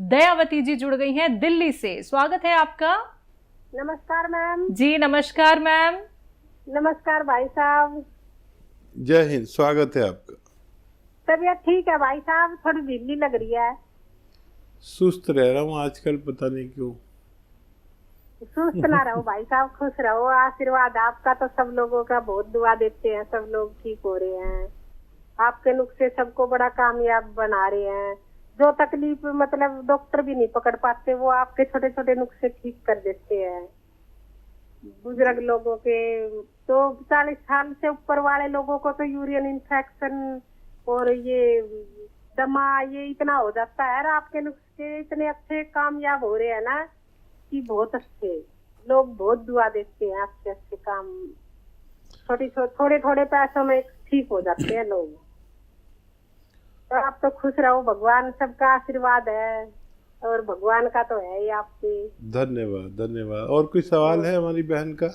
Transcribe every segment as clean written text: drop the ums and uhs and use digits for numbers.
दयावती जी जुड़ गई हैं दिल्ली से। स्वागत है आपका। नमस्कार मैम। जी नमस्कार मैम। नमस्कार भाई साहब। जय हिंद, स्वागत है आपका। तबीयत ठीक है भाई साहब, थोड़ी ढीली लग रही है। सुस्त रह रहा हूँ आजकल, पता नहीं क्यों। सुस्त ना रहो भाई साहब, खुश रहो। आशीर्वाद आपका तो सब लोगों का, बहुत दुआ देते हैं, सब लोग ठीक हो रहे हैं। आपके नुस्खे सबको बड़ा कामयाब बना रहे हैं। जो तकलीफ मतलब डॉक्टर भी नहीं पकड़ पाते, वो आपके छोटे छोटे नुस्खे ठीक कर देते हैं। बुजुर्ग लोगों के तो 40 साल से ऊपर वाले लोगों को तो यूरिन इन्फेक्शन और ये दमा ये इतना हो जाता है। आपके नुस्खे इतने अच्छे कामयाब हो रहे हैं ना कि बहुत अच्छे लोग बहुत दुआ देते हैं। आपके अच्छे काम थोड़े थोड़े पैसों में ठीक हो जाते हैं लोग। तो आप तो खुश रहो, भगवान सबका आशीर्वाद है और भगवान का तो है ही आपके। धन्यवाद धन्यवाद। और कोई सवाल है हमारी बहन का?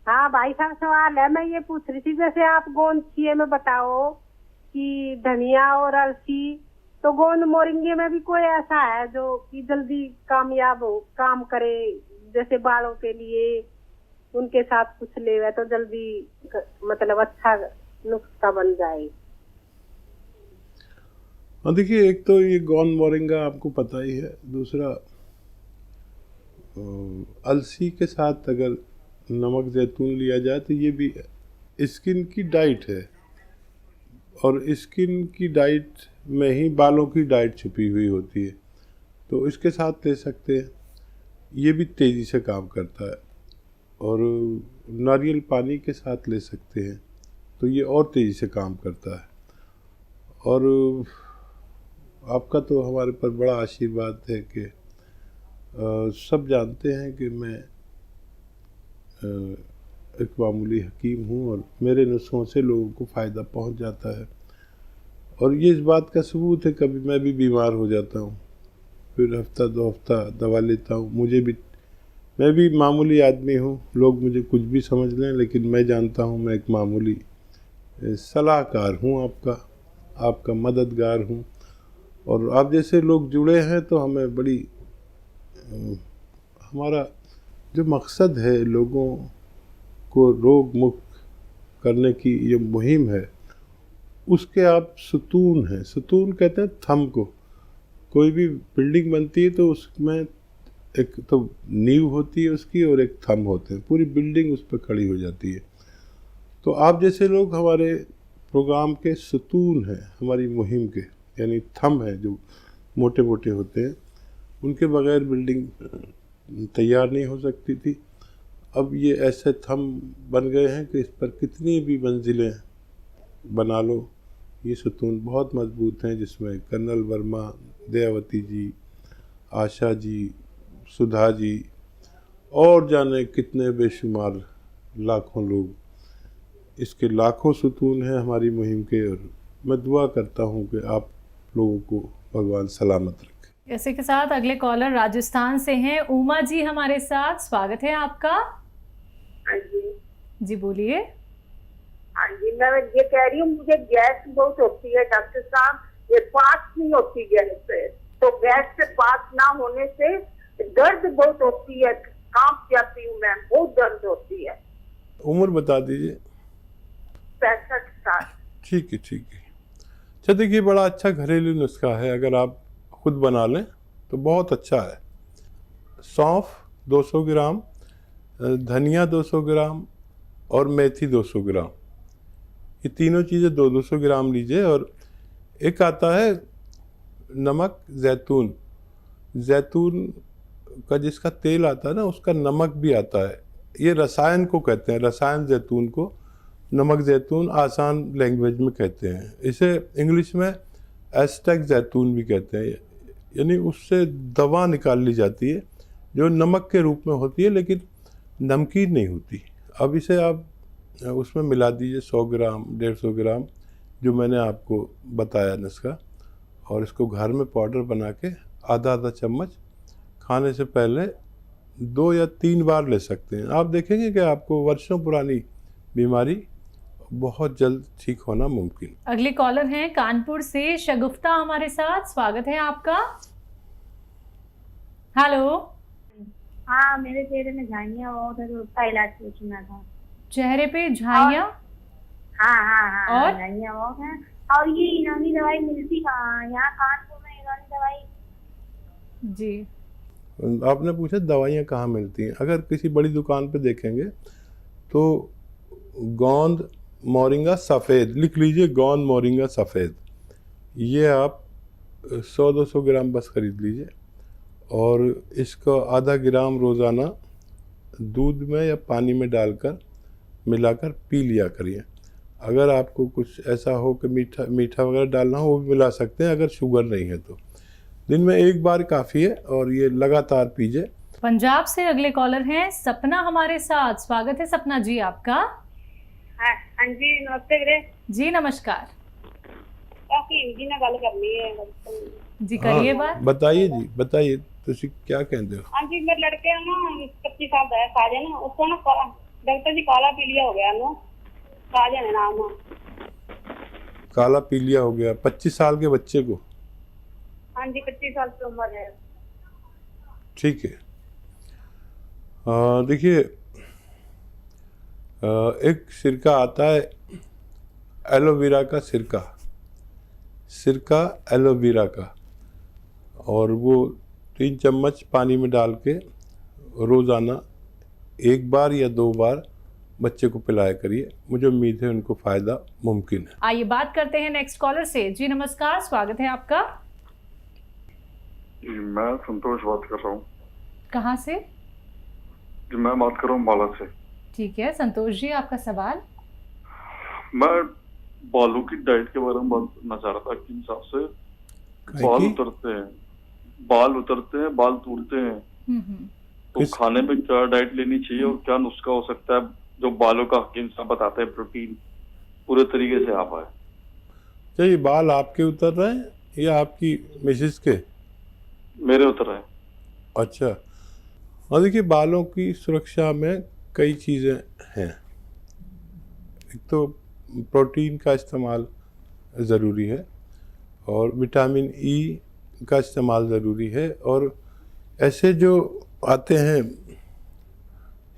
हाँ भाई साहब, सवाल है। मैं ये पूछ रही थी, जैसे आप गोंद छिए में बताओ कि धनिया और अलसी, तो गोंद मोरिंगे में भी कोई ऐसा है जो कि जल्दी कामयाब हो, काम करे? जैसे बालों के लिए उनके साथ कुछ ले तो जल्दी मतलब अच्छा नुस्खा बन जाए। हाँ देखिए, एक तो ये गोंद मोरिंगा आपको पता ही है। दूसरा, अलसी के साथ अगर नमक जैतून लिया जाए तो ये भी स्किन की डाइट है, और स्किन की डाइट में ही बालों की डाइट छुपी हुई होती है, तो इसके साथ ले सकते हैं। ये भी तेज़ी से काम करता है। और नारियल पानी के साथ ले सकते हैं, तो ये और तेज़ी से काम करता है। और आपका तो हमारे पर बड़ा आशीर्वाद है कि सब जानते हैं कि मैं एक मामूली हकीम हूँ और मेरे नुस्खों से लोगों को फ़ायदा पहुँच जाता है। और ये इस बात का सबूत है, कभी मैं भी बीमार हो जाता हूँ, फिर हफ्ता 2 हफ्ता दवा लेता हूँ। मैं भी मामूली आदमी हूँ, लोग मुझे कुछ भी समझ लें, लेकिन मैं जानता हूँ मैं एक मामूली सलाहकार हूँ, आपका मददगार हूँ। और आप जैसे लोग जुड़े हैं तो हमें बड़ी हमारा जो मकसद है लोगों को रोग मुक्त करने की ये मुहिम है, उसके आप सुतून हैं। सुतून कहते हैं थंब को। कोई भी बिल्डिंग बनती है तो उसमें एक तो नींव होती है उसकी और एक थंब होते हैं, पूरी बिल्डिंग उस पर खड़ी हो जाती है। तो आप जैसे लोग हमारे प्रोग्राम के सुतून हैं, हमारी मुहिम के, यानी थंब हैं जो मोटे मोटे होते हैं। उनके बगैर बिल्डिंग तैयार नहीं हो सकती थी। अब ये ऐसे थंब बन गए हैं कि इस पर कितनी भी मंजिलें बना लो, ये सुतून बहुत मजबूत हैं, जिसमें कर्नल वर्मा, दयावती जी, आशा जी, सुधा जी और जाने कितने बेशुमार लाखों लोग, इसके लाखों सुतून हैं हमारी मुहिम के। और मैं दुआ करता हूँ कि आप लोगों को भगवान सलामत रखे। इसी के साथ अगले कॉलर राजस्थान से हैं उमा जी हमारे साथ। स्वागत है आपका। हाँ जी। जी बोलिए। हाँ जी, मैं ये कह रही हूँ, मुझे गैस बहुत होती है डॉक्टर साहब, ये पास नहीं होती गैस से। तो गैस से पास ना होने से दर्द बहुत होती है, कांप जाती हूँ मैं, बहुत दर्द होती है। उम्र बता दीजिए। 65 साल। ठीक है ठीक है। अच्छा देखिए, बड़ा अच्छा घरेलू नुस्खा है, अगर आप खुद बना लें तो बहुत अच्छा है। सौंफ 200 ग्राम, धनिया 200 ग्राम और मेथी 200 ग्राम, ये तीनों चीज़ें 200 ग्राम लीजिए। और एक आता है नमक जैतून, जैतून का जिसका तेल आता है ना, उसका नमक भी आता है। ये रसायन को कहते हैं, रसायन जैतून को नमक जैतून आसान लैंग्वेज में कहते हैं। इसे इंग्लिश में एस्टेक जैतून भी कहते हैं। यानी उससे दवा निकाल ली जाती है जो नमक के रूप में होती है, लेकिन नमकीन नहीं होती। अब इसे आप उसमें मिला दीजिए 100 ग्राम 150 ग्राम, जो मैंने आपको बताया नुस्खा, और इसको घर में पाउडर बना के आधा चम्मच खाने से पहले 2 या 3 बार ले सकते हैं। आप देखेंगे कि आपको वर्षों पुरानी बीमारी बहुत जल्द ठीक होना मुमकिन। अगले कॉलर हैं कानपुर से शगुफ्ता हमारे साथ। स्वागत है आपका। हेलो। हाँ, मेरे चेहरे में झाइयाँ बहुत है, तो उसका इलाज पूछना था। चेहरे पे झाइयाँ? हाँ और? झाइयाँ बहुत हैं। और ये यूनानी दवाई मिलती कहाँ है? यहाँ कानपुर में यूनानी दवाई? जी। आपने पूछा दवाइयाँ कहाँ मिलती हैं। अगर किसी बड़ी दुकान पे देखेंगे तो गोंद मोरिंगा सफ़ेद लिख लीजिए, गोंद मोरिंगा सफ़ेद, ये आप 100-200 ग्राम बस खरीद लीजिए और इसको आधा ग्राम रोज़ाना दूध में या पानी में डालकर मिलाकर पी लिया करिए। अगर आपको कुछ ऐसा हो कि मीठा वगैरह डालना हो वो भी मिला सकते हैं, अगर शुगर नहीं है तो। दिन में एक बार काफ़ी है और ये लगातार पीजिए। पंजाब से अगले कॉलर हैं सपना हमारे साथ। स्वागत है सपना जी आपका। हाँ जी, नमस्ते वीरे जी नमस्कार। काफी हिंदी में गल करनी है। जी करिए बात। बताइए जी, बताइए तुसी क्या कहते हो। हाँ जी, मेरे लड़के है ना 25 साल का है, साजन, उसको ना डॉक्टर जी काला पीलिया हो गया ना, साजन है नाम है। काला पीलिया हो गया 25 साल के बच्चे को? हाँ जी, 25 साल की उम्र है। ठीक है। देखिए, एक सिरका आता है एलोवेरा का सिरका एलोवेरा का, और वो 3 चम्मच पानी में डाल के रोज़ाना 1 बार या 2 बार बच्चे को पिलाया करिए। मुझे उम्मीद है उनको फ़ायदा मुमकिन है। आइए बात करते हैं नेक्स्ट कॉलर से। जी नमस्कार, स्वागत है आपका। जी, मैं संतोष बात कर रहा हूँ। कहाँ से? जी, मैं बात कर रहा हूँ बाला से। ठीक है संतोष जी, आपका सवाल। मैं बालों की डाइट के बारे में बात करना चाह रहा था कि हिसाब से बाल उतरते हैं, बाल टूटते हैं, तो खाने में क्या डाइट लेनी चाहिए और क्या नुस्खा हो सकता है जो बालों का हकीम साहब बताते हैं प्रोटीन पूरे तरीके से आ पाए। चाहिए बाल आपके उतर रहे हैं या आपकी मिसेस के? मेरे उतर रहे हैं। अच्छा, और देखिए बालों की सुरक्षा में कई चीज़ें हैं। एक तो प्रोटीन का इस्तेमाल ज़रूरी है और विटामिन ई का इस्तेमाल ज़रूरी है, और ऐसे जो आते हैं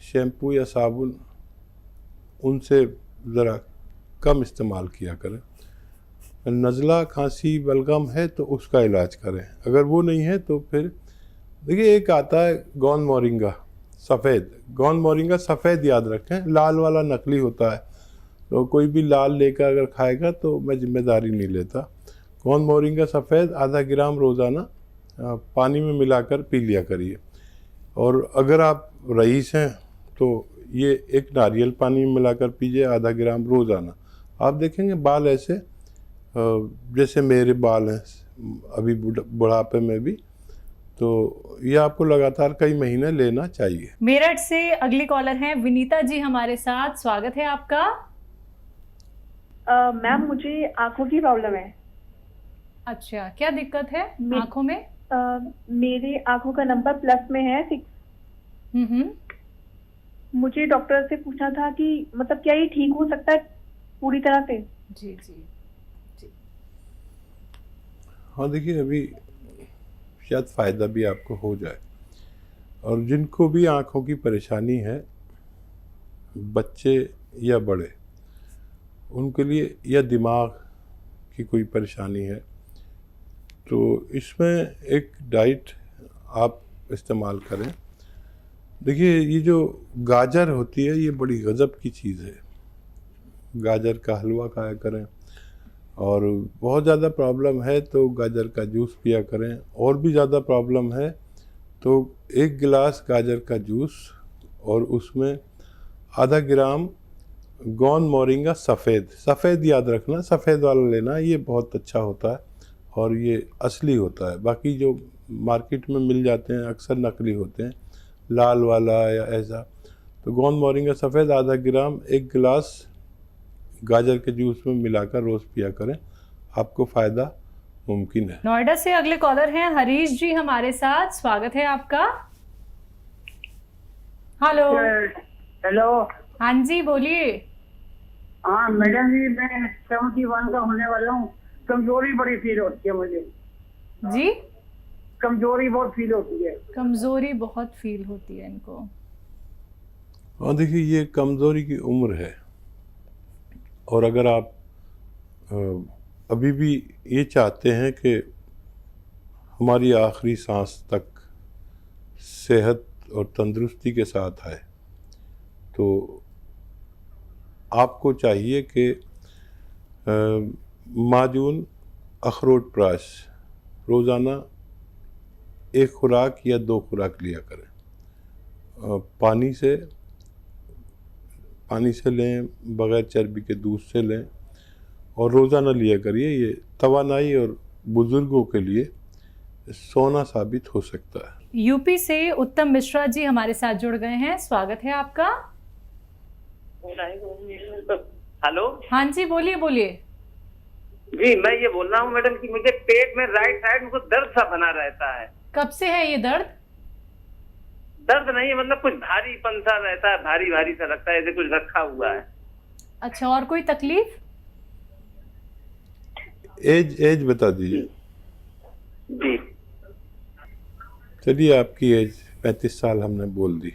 शैम्पू या साबुन उनसे ज़रा कम इस्तेमाल किया करें। नज़ला खांसी बलगम है तो उसका इलाज करें, अगर वो नहीं है तो फिर देखिए एक आता है गोंद मोरिंगा सफ़ेद। गोंद मोरिंगा सफ़ेद याद रखें, लाल वाला नकली होता है, तो कोई भी लाल लेकर अगर खाएगा तो मैं जिम्मेदारी नहीं लेता। गोंद मोरिंगा सफ़ेद आधा ग्राम रोज़ाना पानी में मिलाकर पी लिया करिए। और अगर आप रईस हैं तो ये एक नारियल पानी में मिलाकर पीजिए आधा ग्राम रोज़ाना। आप देखेंगे बाल ऐसे जैसे मेरे बाल हैं अभी बुढ़ापे में भी, तो ये आपको लगातार कई महीने लेना चाहिए। मेरठ से अगली कॉलर हैं विनीता जी हमारे साथ। स्वागत है आपका। मैम मुझे आंखों की प्रॉब्लम है। अच्छा, क्या दिक्कत है आंखों में? मेरे आंखों का नंबर प्लस में है 6। मुझे डॉक्टर से पूछना था कि मतलब क्या ये ठीक हो सकता है पूरी तरह से? जी जी जी। हाँ देखिए, अभी शायद फ़ायदा भी आपको हो जाए। और जिनको भी आँखों की परेशानी है, बच्चे या बड़े, उनके लिए या दिमाग की कोई परेशानी है, तो इसमें एक डाइट आप इस्तेमाल करें। देखिए ये जो गाजर होती है ये बड़ी गज़ब की चीज़ है। गाजर का हलवा खाया करें, और बहुत ज़्यादा प्रॉब्लम है तो गाजर का जूस पिया करें। और भी ज़्यादा प्रॉब्लम है तो 1 गिलास गाजर का जूस और उसमें आधा ग्राम गोंद मोरिंगा सफ़ेद याद रखना, सफ़ेद वाला लेना, ये बहुत अच्छा होता है और ये असली होता है। बाकी जो मार्केट में मिल जाते हैं अक्सर नकली होते हैं, लाल वाला या ऐसा। तो गोंद मोरिंगा सफ़ेद आधा ग्राम 1 गिलास गाजर के जूस में मिलाकर रोज़ पिया करें, आपको फ़ायदा मुमकिन है। नोएडा से अगले कॉलर हैं हरीश जी हमारे साथ। स्वागत है आपका। हेलो। हेलो। हाँ जी बोलिए। हाँ मैडम जी, मैं 71 का होने वाला हूँ। कमजोरी बड़ी फील होती है मुझे जी। कमजोरी बहुत फील होती है। कमजोरी बहुत फील होती है इनको। और देखिए ये कमज़ोरी की उम्र है, और अगर आप अभी भी ये चाहते हैं कि हमारी आखिरी सांस तक सेहत और तंदुरुस्ती के साथ आए, तो आपको चाहिए कि माजून अखरोट प्राश रोज़ाना 1 खुराक या 2 खुराक लिया करें। पानी से लें, बग़ैर चर्बी के दूध से लें, और रोज़ाना लिया करिए। ये तवानाई और बुज़ुर्गों के लिए सोना साबित हो सकता है। यूपी से उत्तम मिश्रा जी हमारे साथ जुड़ गए हैं, स्वागत है आपका। हेलो। हाँ जी, बोलिए बोलिए। जी मैं ये बोल रहा हूँ मैडम कि मुझे पेट में राइट साइड में कुछ दर्द सा बना रहता है। कब से है ये दर्द? दर्द नहीं है, मतलब कुछ भारीपन सा रहता है, भारी भारी सा लगता है, जैसे कुछ रखा हुआ है। अच्छा, और कोई तकलीफ? एज बता दीजिए। जी चलिए, आपकी एज 35 साल हमने बोल दी,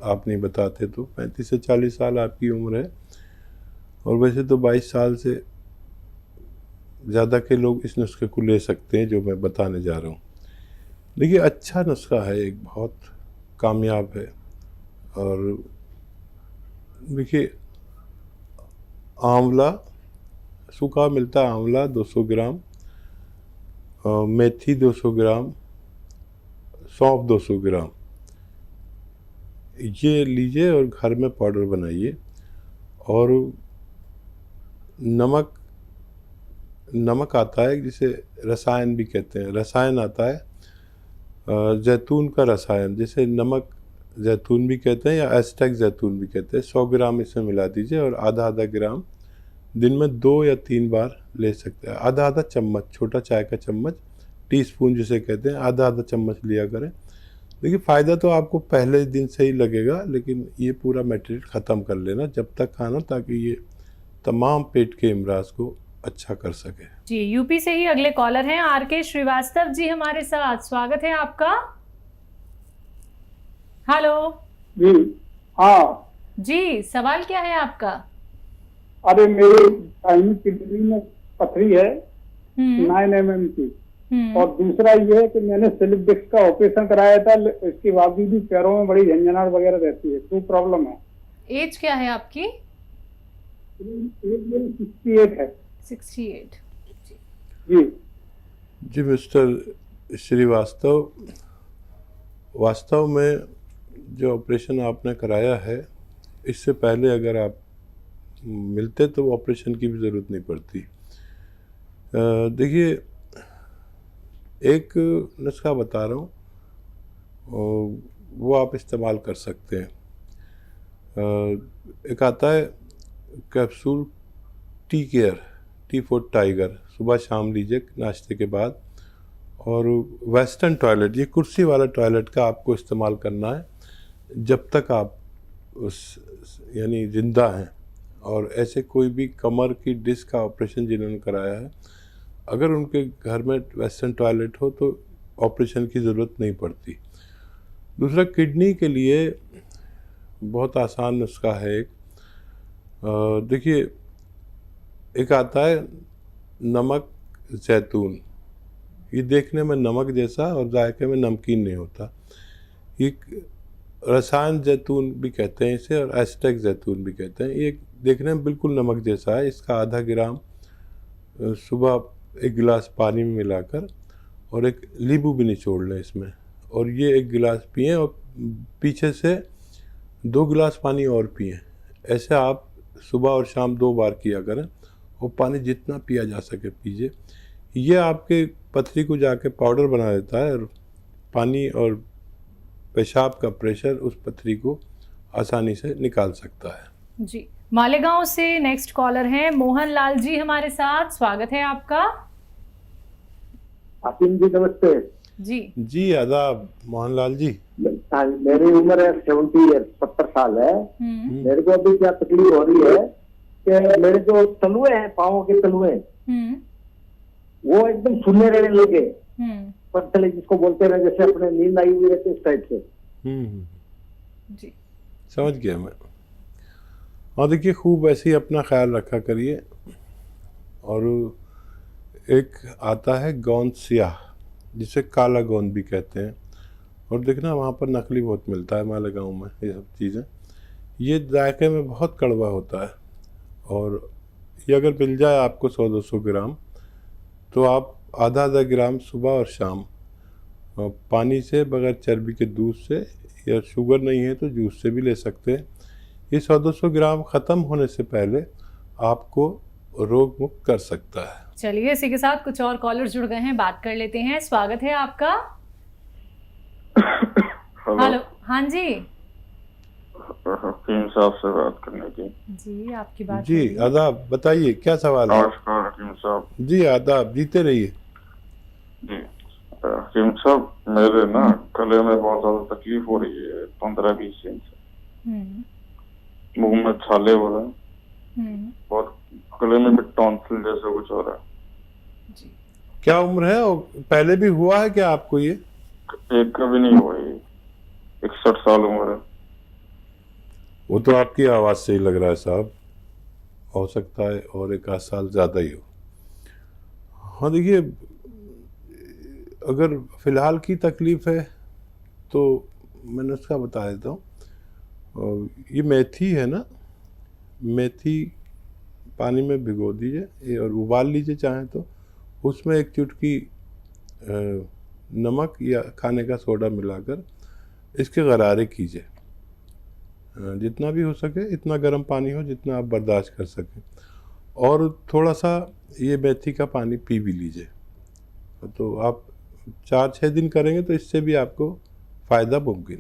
आप नहीं बताते तो 35 से 40 साल आपकी उम्र है। और वैसे तो 22 साल से ज़्यादा के लोग इस नुस्खे को ले सकते हैं जो मैं बताने जा रहा हूँ। देखिए, अच्छा नुस्खा है, एक बहुत कामयाब है। और देखिए, आंवला सूखा मिलता है, आंवला 200 ग्राम, मेथी 200 ग्राम, सौंफ 200 ग्राम, ये लीजिए और घर में पाउडर बनाइए। और नमक आता है जिसे रसायन भी कहते हैं, रसायन आता है जैतून का रसायन, जिसे नमक जैतून भी कहते हैं या एस्टेक जैतून भी कहते हैं। 100 ग्राम इसमें मिला दीजिए और आधा ग्राम दिन में 2 या 3 बार ले सकते हैं। आधा चम्मच, छोटा चाय का चम्मच, टीस्पून जिसे कहते हैं, आधा चम्मच लिया करें। देखिए, फ़ायदा तो आपको पहले दिन से ही लगेगा, लेकिन ये पूरा मटेरियल ख़त्म कर लेना जब तक खाना, ताकि ये तमाम पेट के इमराज को अच्छा कर सके। जी, यूपी से ही अगले कॉलर हैं आर.के. श्रीवास्तव जी हमारे साथ, स्वागत है आपका। हेलो जी हाँ जी, सवाल क्या है आपका? अरे मेरे किडनी में पथरी है 9 mm की, और दूसरा ये है कि मैंने स्लिप डिस्क का ऑपरेशन कराया था, इसके बावजूद भी पैरों में बड़ी झंझनाहट वगैरह रहती है। तो प्रॉब्लम है। एज क्या है आपकी? एज मेरी 68 है। 68 जी मिस्टर श्रीवास्तव, वास्तव में जो ऑपरेशन आपने कराया है, इससे पहले अगर आप मिलते तो ऑपरेशन की भी ज़रूरत नहीं पड़ती। देखिए, एक नुस्खा बता रहा हूँ, वो आप इस्तेमाल कर सकते हैं। एक आता है capsule tea care, T for tiger, सुबह शाम लीजिए नाश्ते के बाद। और वेस्टर्न टॉयलेट, ये कुर्सी वाला टॉयलेट का आपको इस्तेमाल करना है जब तक आप यानी ज़िंदा हैं। और ऐसे कोई भी कमर की डिस्क का ऑपरेशन जिन्होंने कराया है, अगर उनके घर में वेस्टर्न टॉयलेट हो तो ऑपरेशन की ज़रूरत नहीं पड़ती। दूसरा, किडनी के लिए बहुत आसान नुस्खा है एक। देखिए, एक आता है नमक जैतून, ये देखने में नमक जैसा और जायके में नमकीन नहीं होता। ये रसायन जैतून भी कहते हैं इसे, और एस्टेक जैतून भी कहते हैं। ये देखने में बिल्कुल नमक जैसा है। इसका आधा ग्राम सुबह 1 गिलास पानी में मिलाकर, और एक नींबू भी निचोड़ लें इसमें, और ये 1 गिलास पिएं और पीछे से 2 गिलास पानी और पिएं। ऐसे आप सुबह और शाम 2 बार किया करें, और पानी जितना पिया जा सके पीजिए। ये आपके पथरी को जाके पाउडर बना देता है, और पानी और पेशाब का प्रेशर उस पथरी को आसानी से निकाल सकता है। जी, मालेगांव से नेक्स्ट कॉलर हैं मोहन लाल जी हमारे साथ, स्वागत है आपका। हाकिम जी नमस्ते। जी आदाब मोहन लाल जी। मेरी उम्र है 70 ईयर, 70 साल है। मेरे को अभी क्या तकलीफ हो रही है कि मेरे जो तलुए हैं, पाँव के तलुए, वो एकदम सुनने रहने लगे, पत्थर जिसको बोलते रहे, जैसे अपने नींद आई हुई रहती है उस टाइप से। जी समझ गया मैं। और देखिए खूब ऐसे ही अपना ख्याल रखा करिए। और एक आता है गोंद सियाह, जिसे काला गोंद भी कहते हैं, और देखना वहाँ पर नकली बहुत मिलता है मालेगांव में ये सब चीज़ें। ये जायके में बहुत कड़वा होता है, और ये अगर मिल जाए आपको 100-200 ग्राम, तो आप आधा ग्राम सुबह और शाम पानी से, बगैर चर्बी के दूध से, या शुगर नहीं है तो जूस से भी ले सकते हैं। ये 100-200 ग्राम ख़त्म होने से पहले आपको रोग मुक्त कर सकता है। चलिए, इसी के साथ कुछ और कॉलर जुड़ गए हैं, बात कर लेते हैं। स्वागत है आपका। हेलो, हाँ जी, हकीम साहब से बात करने की। जी आपकी बात। जी आदाब, बताइए क्या सवाल है? नमस्कार हकीम साहब। जी आदाब, जीते रहिए। जी हकीम साहब, मेरे ना गले में बहुत ज्यादा तकलीफ हो रही है 15-20 दिन से। मुंह में छाले हो रहे हैं, और गले में भी टॉन्सिल जैसा कुछ हो रहा है। जी। क्या उम्र है, और पहले भी हुआ है क्या आपको ये? एक कभी नहीं हुआ ये, 61 साल उम्र है। वो तो आपकी आवाज़ से ही लग रहा है साहब, हो सकता है और 1 आध साल ज़्यादा ही हो। हाँ देखिए, अगर फ़िलहाल की तकलीफ़ है तो मैं नुस्खा बता देता हूँ। ये मेथी है ना, मेथी पानी में भिगो दीजिए और उबाल लीजिए चाहें तो। उसमें 1 चुटकी नमक या खाने का सोडा मिलाकर इसके गरारे कीजिए। जितना भी हो सके, इतना गर्म पानी हो जितना आप बर्दाश्त कर सकें, और थोड़ा सा ये मेथी का पानी पी भी लीजिए। तो आप 4-6 दिन करेंगे तो इससे भी आपको फ़ायदा मुमकिन है।